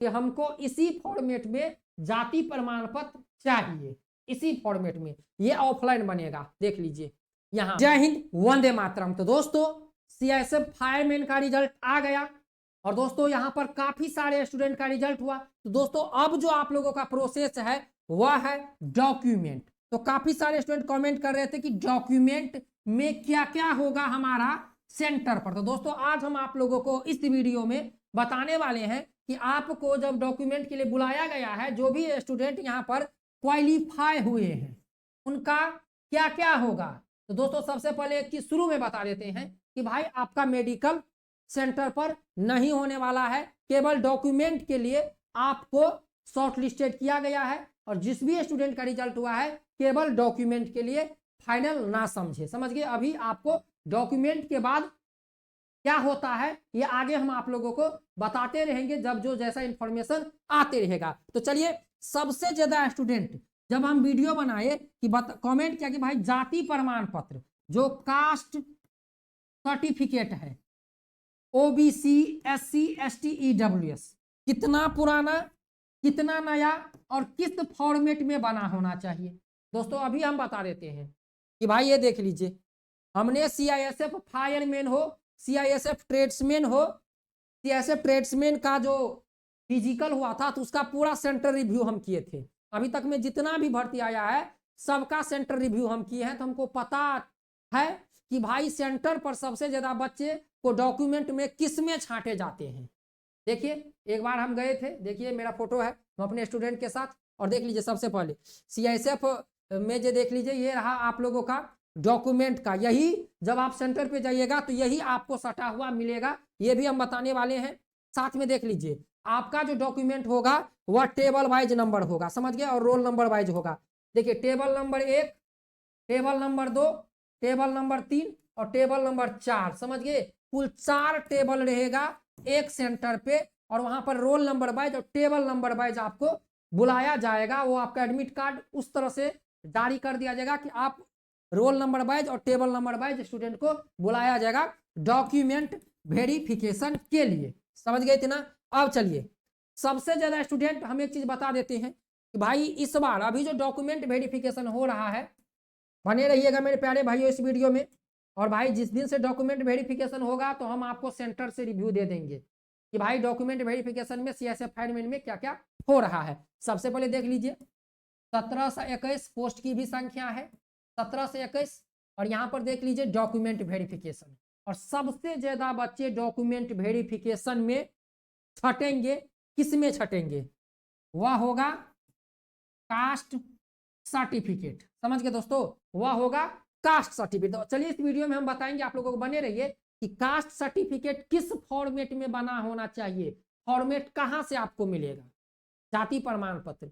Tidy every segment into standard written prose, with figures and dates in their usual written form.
कि हमको इसी फॉर्मेट में जाति प्रमाण पत्र चाहिए, इसी फॉर्मेट में, ये ऑफलाइन बनेगा। देख लीजिए यहाँ, जय हिंद वंदे मातरम। तो दोस्तों सीआईएसएफ फायरमैन का रिजल्ट आ गया और दोस्तों यहाँ पर काफी सारे स्टूडेंट का रिजल्ट हुआ। तो दोस्तों अब जो आप लोगों का प्रोसेस है वह है डॉक्यूमेंट। तो काफी सारे स्टूडेंट कमेंट कर रहे थे कि डॉक्यूमेंट में क्या क्या होगा हमारा सेंटर पर। तो दोस्तों आज हम आप लोगों को इस वीडियो में बताने वाले हैं कि आपको जब डॉक्यूमेंट के लिए बुलाया गया है, जो भी स्टूडेंट यहाँ पर क्वालिफाई हुए हैं उनका क्या क्या होगा। तो दोस्तों सबसे पहले एक चीज शुरू में बता देते हैं कि भाई आपका मेडिकल सेंटर पर नहीं होने वाला है, केवल डॉक्यूमेंट के लिए आपको शॉर्ट लिस्टेड किया गया है और जिस भी स्टूडेंट का रिजल्ट हुआ है केवल डॉक्यूमेंट के लिए फाइनल ना समझे, समझ गए। अभी आपको डॉक्यूमेंट के बाद क्या होता है ये आगे हम आप लोगों को बताते रहेंगे जब जो जैसा इंफॉर्मेशन आते रहेगा। तो चलिए, सबसे ज्यादा स्टूडेंट जब हम वीडियो बनाए कि कमेंट किया कि भाई जाति प्रमाण पत्र जो कास्ट सर्टिफिकेट है ओबीसी एससी एसटी ईडब्ल्यूएस कितना पुराना कितना नया और किस फॉर्मेट में बना होना चाहिए। दोस्तों अभी हम बता देते हैं कि भाई ये देख लीजिए, हमने सीआईएसएफ फायरमैन हो, सीआईएसएफ ट्रेड्समैन हो, सीआईएसएफ ट्रेड्समैन का जो फिजिकल हुआ था तो उसका पूरा सेंटर रिव्यू हम किए थे। अभी तक में जितना भी भर्ती आया है सबका सेंटर रिव्यू हम किए हैं। तो हमको पता है कि भाई सेंटर पर सबसे ज्यादा बच्चे को डॉक्यूमेंट में किस में छांटे जाते हैं। देखिए एक बार हम गए थे, देखिए मेरा फोटो है, हम अपने स्टूडेंट के साथ, और देख लीजिए सबसे पहले सीआईएसएफ में जो देख लीजिए ये रहा आप लोगों का डॉक्यूमेंट का, यही जब आप सेंटर पे जाइएगा तो यही आपको सटा हुआ मिलेगा, ये भी हम बताने वाले हैं। साथ में देख लीजिए आपका जो डॉक्यूमेंट होगा वह टेबल वाइज नंबर होगा, समझ गए, और रोल नंबर वाइज होगा। देखिए table number 1, table number 2, table number 3 और टेबल नंबर 4, समझ गए। कुल 4 टेबल रहेगा एक सेंटर पे और वहां पर रोल नंबर वाइज और टेबल नंबर वाइज आपको बुलाया जाएगा। वो आपका एडमिट कार्ड उस तरह से जारी कर दिया जाएगा कि आप रोल नंबर वाइज और टेबल नंबर वाइज स्टूडेंट को बुलाया जाएगा डॉक्यूमेंट वेरिफिकेशन के लिए, समझ गए इतना। अब चलिए, सबसे ज्यादा स्टूडेंट हम एक चीज बता देते हैं कि भाई इस बार अभी जो डॉक्यूमेंट वेरिफिकेशन हो रहा है, बने रहिएगा मेरे प्यारे भाइयों इस वीडियो में। और भाई जिस दिन से डॉक्यूमेंट वेरिफिकेशन होगा तो हम आपको सेंटर से रिव्यू दे देंगे कि भाई डॉक्यूमेंट वेरिफिकेशन में सीआईएसएफ फायरमैन में क्या क्या हो रहा है। सबसे पहले देख लीजिए 1721 पोस्ट की भी संख्या है, 1721, और यहाँ पर देख लीजिए डॉक्यूमेंट वेरिफिकेशन, और सबसे ज्यादा बच्चे डॉक्यूमेंट वेरिफिकेशन में छटेंगे। किस में छटेंगे? वह होगा कास्ट सर्टिफिकेट, समझ गए दोस्तों, वह होगा कास्ट सर्टिफिकेट। तो चलिए इस वीडियो में हम बताएंगे, आप लोगों को बने रहिए कि कास्ट सर्टिफिकेट किस फॉर्मेट में बना होना चाहिए, फॉर्मेट कहां से आपको मिलेगा। जाति प्रमाण पत्र,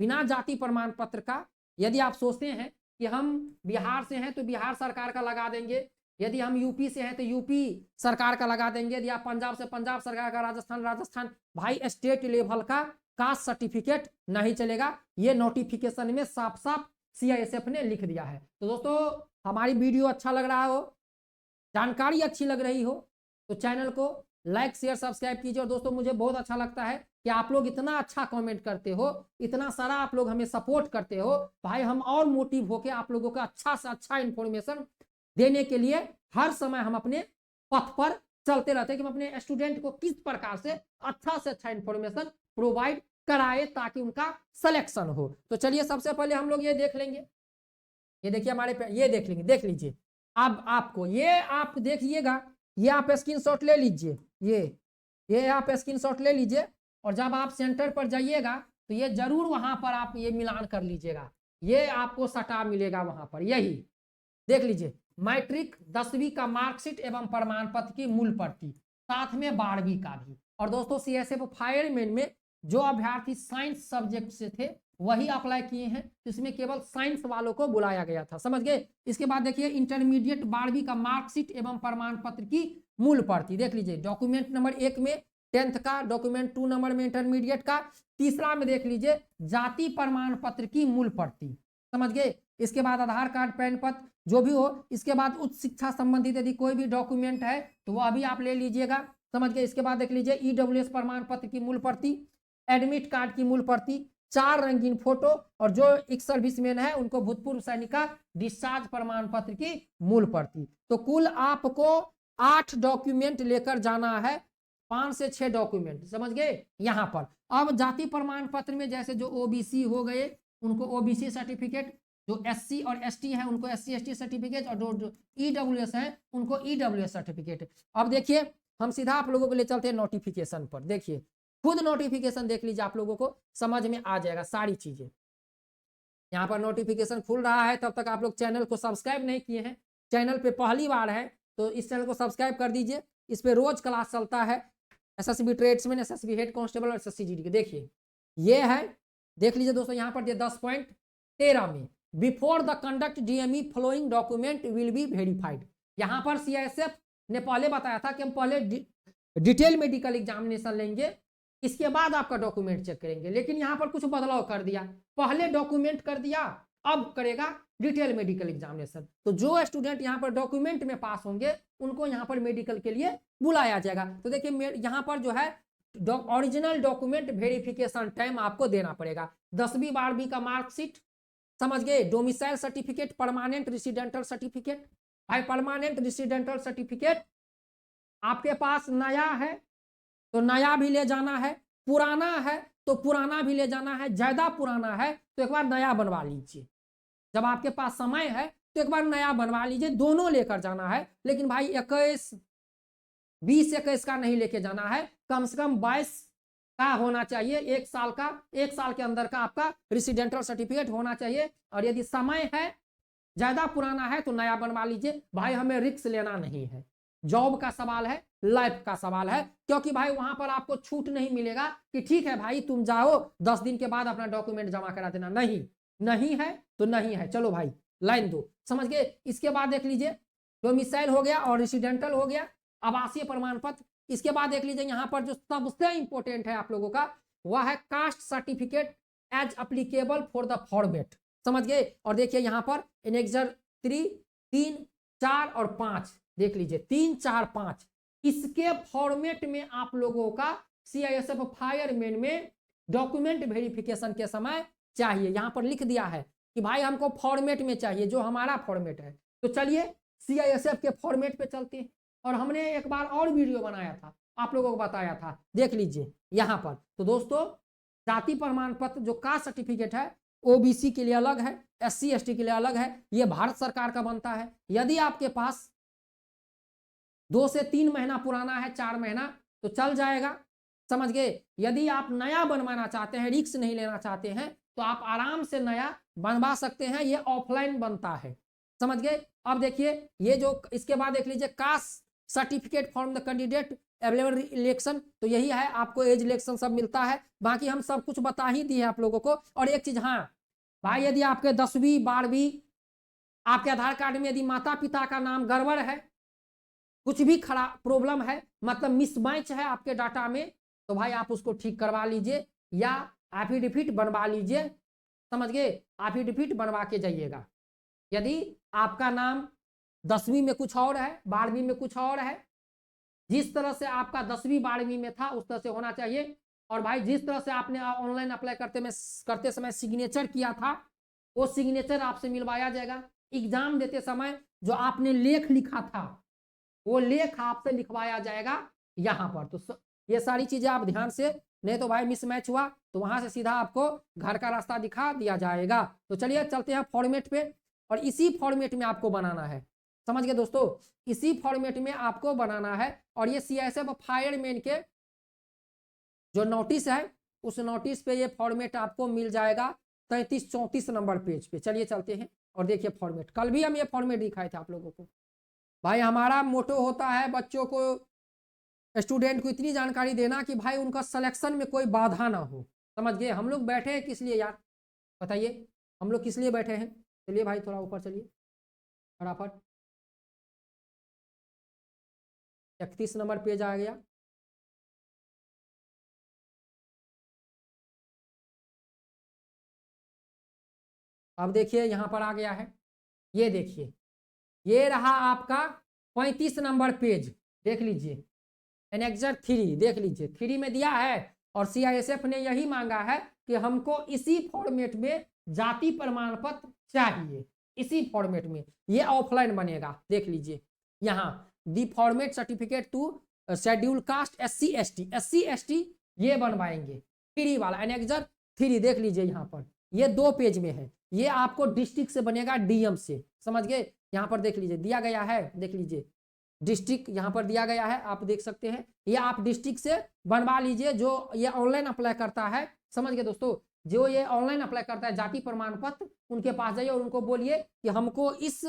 बिना जाति प्रमाण पत्र का यदि आप सोचते हैं कि हम बिहार से हैं तो बिहार सरकार का लगा देंगे, यदि हम यूपी से हैं तो यूपी सरकार का लगा देंगे, यदि आप पंजाब से पंजाब सरकार का, राजस्थान राजस्थान, भाई स्टेट लेवल का कास्ट सर्टिफिकेट नहीं चलेगा। ये नोटिफिकेशन में साफ साफ सीआईएसएफ ने लिख दिया है। तो दोस्तों हमारी वीडियो अच्छा लग रहा हो, जानकारी अच्छी लग रही हो तो चैनल को लाइक शेयर सब्सक्राइब कीजिए। और दोस्तों मुझे बहुत अच्छा लगता है कि आप लोग इतना अच्छा कमेंट करते हो, इतना सारा आप लोग हमें सपोर्ट करते हो, भाई हम और मोटिव होकर आप लोगों का अच्छा से अच्छा इंफॉर्मेशन देने के लिए हर समय हम अपने पथ पर चलते रहते हैं कि हम अपने स्टूडेंट को किस प्रकार से अच्छा इंफॉर्मेशन प्रोवाइड कराए ताकि उनका सिलेक्शन हो। तो चलिए सबसे पहले हम लोग ये देख लेंगे, ये देखिए हमारे पे, ये देख लेंगे, देख लीजिए। अब आपको ये आप देखिएगा, ये आप स्क्रीनशॉट ले लीजिए, ये आप स्क्रीनशॉट ले लीजिए, और जब आप सेंटर पर जाइएगा तो ये जरूर वहां पर आप ये मिलान कर लीजिएगा, ये आपको सटा मिलेगा वहां पर। यही देख लीजिए, मैट्रिक 10वीं का मार्कशीट एवं प्रमाण पत्र की मूल प्रति, साथ में 12वीं का भी। और दोस्तों सीआईएसएफ फायरमैन में जो अभ्यर्थी साइंस सब्जेक्ट से थे वही अप्लाई किए हैं, इसमें केवल साइंस वालों को बुलाया गया था, समझ गए। इसके बाद देखिए इंटरमीडिएट 12वीं का मार्कशीट एवं प्रमाण पत्र की मूल प्रति, देख लीजिए डॉक्यूमेंट नंबर 1 में 10th का, डॉक्यूमेंट 2 नंबर में इंटरमीडिएट का, तीसरा में देख लीजिए जाति प्रमाण पत्र की मूल प्रति, समझ गए। इसके बाद आधार कार्ड, पैन पत्र जो भी हो, इसके बाद उच्च शिक्षा संबंधित यदि कोई भी डॉक्यूमेंट है तो वह अभी आप ले लीजिएगा। समझ गए। इसके बाद देख लीजिए ईडब्ल्यूएस प्रमाण पत्र की मूल प्रति, एडमिट कार्ड की मूल प्रति, 4 रंगीन फोटो और जो एक सर्विसमैन है उनको भूतपूर्व सैनिक का डिस्चार्ज प्रमाण पत्र की मूल प्रति। तो कुल आपको 8 डॉक्यूमेंट लेकर जाना है, 5 से 6 डॉक्यूमेंट, समझ गए यहाँ पर। अब जाति प्रमाण पत्र में जैसे जो ओबीसी हो गए उनको ओबीसी सर्टिफिकेट, जो एससी और एसटी है उनको एससी एसटी सर्टिफिकेट, और जो ईडब्ल्यूएस है उनको ईडब्ल्यूएस सर्टिफिकेट। अब देखिए हम सीधा आप लोगों को ले चलते हैं नोटिफिकेशन पर। देखिए खुद नोटिफिकेशन देख लीजिए, आप लोगों को समझ में आ जाएगा सारी चीजें। यहाँ पर नोटिफिकेशन खुल रहा है, तब तक आप लोग चैनल को सब्सक्राइब नहीं किए हैं, चैनल पे पहली बार है तो इस चैनल को सब्सक्राइब कर दीजिए। इस पे रोज क्लास चलता है, SSB tradesman, SSB head constable और एसएससी जीडी के। देखिए ये है, देख लीजिए दोस्तों, यहाँ पर 10.13 में before the conduct DME following document will be verified. यहाँ पर सीआईएसएफ ने पहले बताया था कि हम पहले डिटेल मेडिकल एग्जामिनेशन लेंगे, इसके बाद आपका डॉक्यूमेंट चेक करेंगे, लेकिन यहाँ पर कुछ बदलाव कर दिया, पहले डॉक्यूमेंट कर दिया, अब करेगा डिटेल मेडिकल एग्जामिनेशन। तो जो स्टूडेंट यहाँ पर डॉक्यूमेंट में पास होंगे उनको यहाँ पर मेडिकल के लिए बुलाया जाएगा। तो देखिए यहाँ पर जो है ओरिजिनल डॉक्यूमेंट वेरिफिकेशन टाइम आपको देना पड़ेगा, 10वीं 12वीं का मार्कशीट, समझ गए, domicile certificate, permanent residential certificate. भाई परमानेंट रेसिडेंटल सर्टिफिकेट आपके पास नया है तो नया भी ले जाना है, पुराना है तो पुराना भी ले जाना है, ज्यादा पुराना है तो एक बार नया बनवा लीजिए, जब आपके पास समय है तो एक बार नया बनवा लीजिए, दोनों लेकर जाना है। लेकिन भाई 20-21 का नहीं लेके जाना है, कम से कम 22 का होना चाहिए, 1 साल का, 1 साल के अंदर का आपका रेसिडेंटल सर्टिफिकेट होना चाहिए। और यदि समय है ज्यादा पुराना है तो नया बनवा लीजिए। भाई हमें रिस्क लेना नहीं है, जॉब का सवाल है, लाइफ का सवाल है, क्योंकि भाई वहां पर आपको छूट नहीं मिलेगा कि ठीक है भाई तुम जाओ 10 दिन के बाद अपना डॉक्यूमेंट जमा करा देना, नहीं, नहीं है तो नहीं है, चलो भाई लाइन दो, समझ गए। इसके बाद देख लीजिए डोमिसाइल हो गया और रेसिडेंटल हो गया, आवासीय प्रमाण पत्र। इसके बाद देख लीजिए यहाँ पर जो सबसे इंपॉर्टेंट है आप लोगों का वह है caste certificate as applicable for the format, समझ गए। और देखिए यहाँ पर एनेक्सर 3, 4 और 5 देख लीजिए, 3, 4, 5 इसके फॉर्मेट में आप लोगों का सीआईएसएफ फायरमैन में डॉक्यूमेंट वेरिफिकेशन के समय चाहिए। यहां पर लिख दिया है कि भाई हमको फॉर्मेट में चाहिए, जो हमारा फॉर्मेट है। तो चलिए सीआईएसएफ के फॉर्मेट पे चलते हैं, और हमने एक बार और वीडियो बनाया था, आप लोगों को बताया था, देख लीजिए यहां पर। तो दोस्तों जाति प्रमाण पत्र जो कास्ट सर्टिफिकेट है ओबीसी के लिए अलग है, एससी एसटी के लिए अलग है, यह भारत सरकार का बनता है। यदि आपके पास 2 से 3 महीना पुराना है, 4 महीना तो चल जाएगा, समझ गए। यदि आप नया बनवाना चाहते हैं, रिस्क नहीं लेना चाहते हैं, तो आप आराम से नया बनवा सकते हैं, ये ऑफलाइन बनता है, समझ गए। अब देखिए ये जो इसके बाद देख लीजिए caste certificate from the candidate available election, तो यही है, आपको एज इलेक्शन सब मिलता है, बाकी हम सब कुछ बता ही दिए आप लोगों को। और एक चीज, हाँ भाई यदि आपके 10वीं 12वीं आपके आधार कार्ड में यदि माता पिता का नाम गड़बड़ है, कुछ भी खराब प्रॉब्लम है, मतलब मिसमैच है आपके डाटा में, तो भाई आप उसको ठीक करवा लीजिए या एफिडेविट बनवा लीजिए, समझ गए, एफिडेविट बनवा के जाइएगा। यदि आपका नाम 10वीं में कुछ और है, 12वीं में कुछ और है, जिस तरह से आपका 10वीं 12वीं में था उस तरह से होना चाहिए। और भाई जिस तरह से आपने ऑनलाइन अप्लाई करते समय सिग्नेचर किया था, वो सिग्नेचर आपसे मिलवाया जाएगा। एग्जाम देते समय जो आपने लेख लिखा था वो लेख आपसे लिखवाया जाएगा यहाँ पर। तो ये सारी चीजें आप ध्यान से, नहीं तो भाई मिसमैच हुआ तो वहां से सीधा आपको घर का रास्ता दिखा दिया जाएगा। तो चलिए चलते हैं फॉर्मेट पे, और इसी फॉर्मेट में आपको बनाना है, समझ गए दोस्तों, इसी फॉर्मेट में आपको बनाना है। और ये सीआईएसएफ फायरमैन के जो नोटिस है उस नोटिस पे ये फॉर्मेट आपको मिल जाएगा 33-34 नंबर पेज पे। चलिए चलते हैं और देखिए फॉर्मेट, कल भी हम ये फॉर्मेट दिखाए थे आप लोगों को। भाई हमारा मोटो होता है बच्चों को, स्टूडेंट को इतनी जानकारी देना कि भाई उनका सिलेक्शन में कोई बाधा ना हो, समझ गए। हम लोग बैठे हैं किस लिए यार, बताइए हम लोग किस लिए बैठे हैं। चलिए भाई थोड़ा ऊपर चलिए फटाफट, 31 नंबर पेज आ गया। अब देखिए यहां पर आ गया है, ये देखिए ये रहा आपका 35 नंबर पेज, देख लीजिए एनेक्जर 3 देख लीजिए 3 में दिया है और सीआईएसएफ ने यही मांगा है कि हमको इसी फॉर्मेट में जाति प्रमाण पत्र चाहिए, इसी फॉर्मेट में। ये ऑफलाइन बनेगा, देख लीजिए यहाँ the format certificate to schedule caste SC ST ये बनवाएंगे 3 वाला एनेक्जर 3 देख लीजिए यहाँ पर, ये 2 पेज में है। ये आपको डिस्ट्रिक्ट से बनेगा, डीएम से, समझ गए। यहाँ पर देख लीजिए दिया गया है, देख लीजिए डिस्ट्रिक्ट यहाँ पर दिया गया है, आप देख सकते हैं। ये आप डिस्ट्रिक्ट से बनवा लीजिए जो ये ऑनलाइन अप्लाई करता है, समझ गए दोस्तों। जो ये ऑनलाइन अप्लाई करता है जाति प्रमाण पत्र, उनके पास जाइए और उनको बोलिए कि हमको इस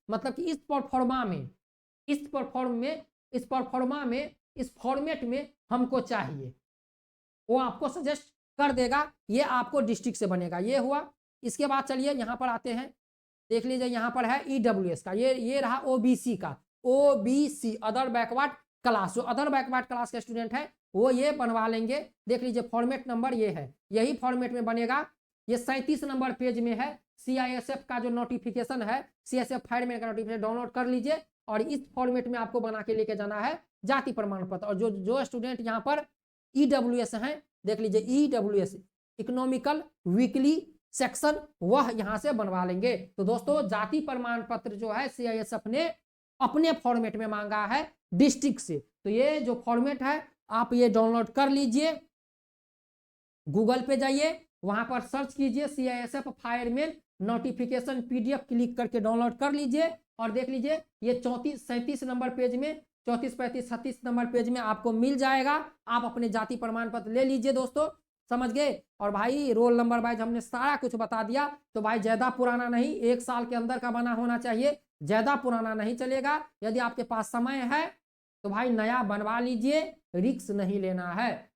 मतलब कि इस परफॉर्मा में इस फॉर्मेट में हमको चाहिए, वो आपको सजेस्ट कर देगा। ये आपको डिस्ट्रिक्ट से बनेगा, ये हुआ। इसके बाद चलिए यहाँ पर आते हैं, देख लीजिए यहाँ पर है EWS का, ये रहा OBC का, OBC अदर बैकवर्ड क्लास। जो अदर बैकवर्ड क्लास के स्टूडेंट है वो ये बनवा लेंगे। देख लीजिए फॉर्मेट नंबर ये है, यही फॉर्मेट में बनेगा। ये 37 नंबर पेज में है। सीआईएसएफ का जो नोटिफिकेशन है, सीआईएसएफ फायरमैन का नोटिफिकेशन डाउनलोड कर लीजिए और इस फॉर्मेट में आपको बना के लेके जाना है जाति प्रमाण पत्र। और जो स्टूडेंट यहाँ पर EWS हैं, देख लीजिए EWS इकोनॉमिकल वीकली सेक्शन, वह यहां से बनवा लेंगे। तो दोस्तों जाति प्रमाण पत्र जो है सीआईएसएफ ने अपने फॉर्मेट में मांगा है डिस्ट्रिक्ट से। तो ये जो फॉर्मेट है आप ये डाउनलोड कर लीजिए, गूगल पे जाइए, वहां पर सर्च कीजिए CISF fireman notification PDF, click करके डाउनलोड कर लीजिए और देख लीजिए ये 37 नंबर पेज में, 34, 35, 36 नंबर पेज में आपको मिल जाएगा। आप अपने जाति प्रमाण पत्र ले लीजिए दोस्तों, समझ गए। और भाई रोल नंबर वाइज हमने सारा कुछ बता दिया। तो भाई ज्यादा पुराना नहीं, 1 साल के अंदर का बना होना चाहिए, ज्यादा पुराना नहीं चलेगा। यदि आपके पास समय है तो भाई नया बनवा लीजिए, रिस्क नहीं लेना है।